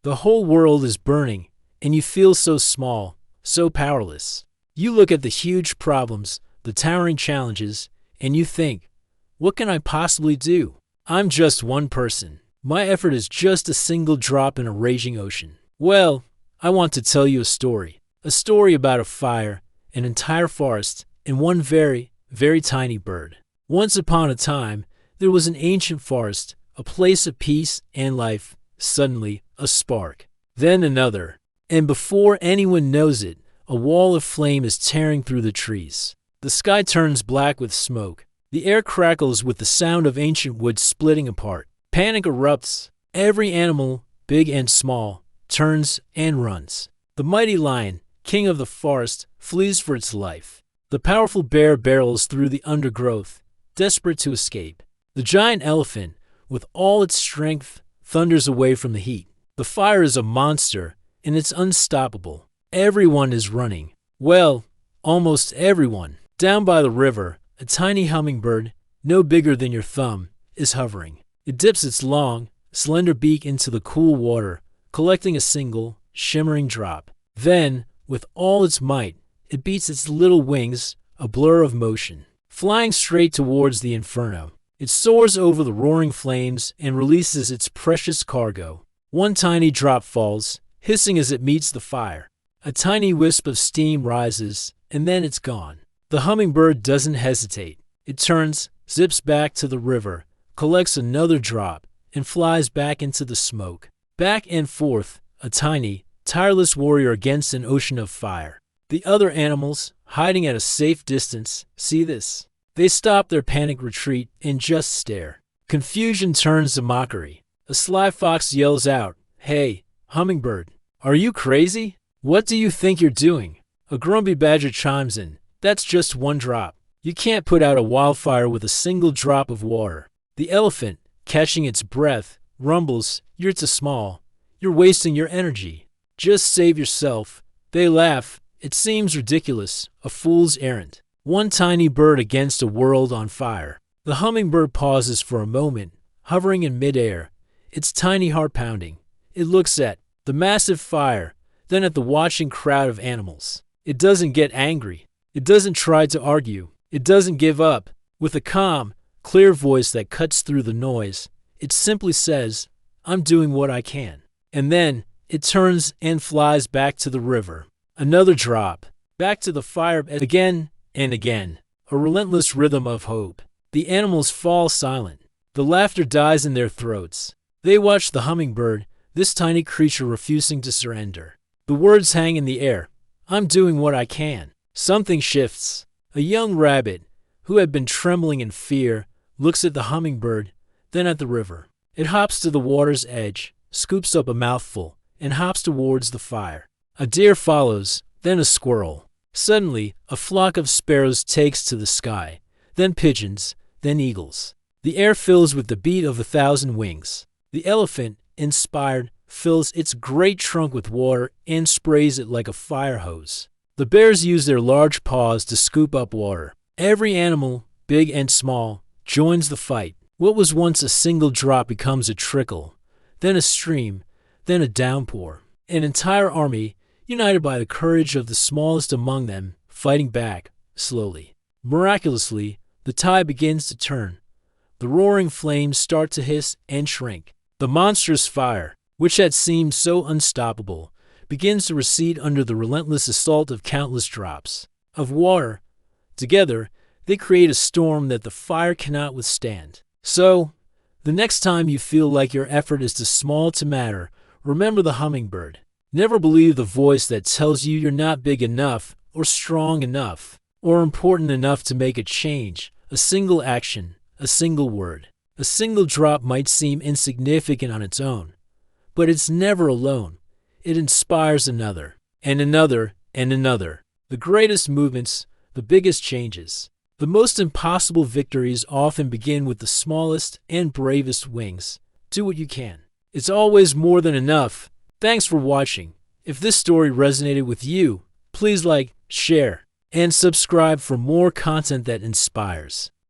The whole world is burning, and you feel so small, so powerless. You look at the huge problems, the towering challenges, and you think, what can I possibly do? I'm just one person. My effort is just a single drop in a raging ocean. Well, I want to tell you a story. A story about a fire, an entire forest, and one very, very tiny bird. Once upon a time, there was an ancient forest, a place of peace and life. Suddenly, a spark. Then another. And before anyone knows it, a wall of flame is tearing through the trees. The sky turns black with smoke. The air crackles with the sound of ancient wood splitting apart. Panic erupts. Every animal, big and small, turns and runs. The mighty lion, king of the forest, flees for its life. The powerful bear barrels through the undergrowth, desperate to escape. The giant elephant, with all its strength, thunders away from the heat. The fire is a monster, and it's unstoppable. Everyone is running. Well, almost everyone. Down by the river, a tiny hummingbird, no bigger than your thumb, is hovering. It dips its long, slender beak into the cool water, collecting a single, shimmering drop. Then, with all its might, it beats its little wings, a blur of motion. Flying straight towards the inferno, it soars over the roaring flames and releases its precious cargo. One tiny drop falls, hissing as it meets the fire. A tiny wisp of steam rises, and then it's gone. The hummingbird doesn't hesitate. It turns, zips back to the river, collects another drop, and flies back into the smoke. Back and forth, a tiny, tireless warrior against an ocean of fire. The other animals, hiding at a safe distance, see this. They stop their panic retreat and just stare. Confusion turns to mockery. A sly fox yells out, "Hey, hummingbird, are you crazy? What do you think you're doing?" A grumpy badger chimes in, "That's just one drop. You can't put out a wildfire with a single drop of water." The elephant, catching its breath, rumbles, "You're too small. You're wasting your energy. Just save yourself." They laugh. It seems ridiculous, a fool's errand. One tiny bird against a world on fire. The hummingbird pauses for a moment, hovering in midair, its tiny heart pounding. It looks at the massive fire, then at the watching crowd of animals. It doesn't get angry. It doesn't try to argue. It doesn't give up. With a calm, clear voice that cuts through the noise, it simply says, "I'm doing what I can." And then it turns and flies back to the river. Another drop. Back to the fire again and again. A relentless rhythm of hope. The animals fall silent. The laughter dies in their throats. They watch the hummingbird, this tiny creature refusing to surrender. The words hang in the air. "I'm doing what I can." Something shifts. A young rabbit, who had been trembling in fear, looks at the hummingbird, then at the river. It hops to the water's edge, scoops up a mouthful, and hops towards the fire. A deer follows, then a squirrel. Suddenly, a flock of sparrows takes to the sky, then pigeons, then eagles. The air fills with the beat of 1,000 wings. The elephant, inspired, fills its great trunk with water and sprays it like a fire hose. The bears use their large paws to scoop up water. Every animal, big and small, joins the fight. What was once a single drop becomes a trickle, then a stream, then a downpour. An entire army, united by the courage of the smallest among them, fighting back, slowly. Miraculously, the tide begins to turn. The roaring flames start to hiss and shrink. The monstrous fire, which had seemed so unstoppable, begins to recede under the relentless assault of countless drops of water. Together, they create a storm that the fire cannot withstand. So, the next time you feel like your effort is too small to matter, remember the hummingbird. Never believe the voice that tells you you're not big enough, or strong enough, or important enough to make a change. A single action, a single word, a single drop might seem insignificant on its own, but it's never alone. It inspires another, and another, and another. The greatest movements, the biggest changes, the most impossible victories often begin with the smallest and bravest wings. Do what you can. It's always more than enough. Thanks for watching. If this story resonated with you, please like, share, and subscribe for more content that inspires.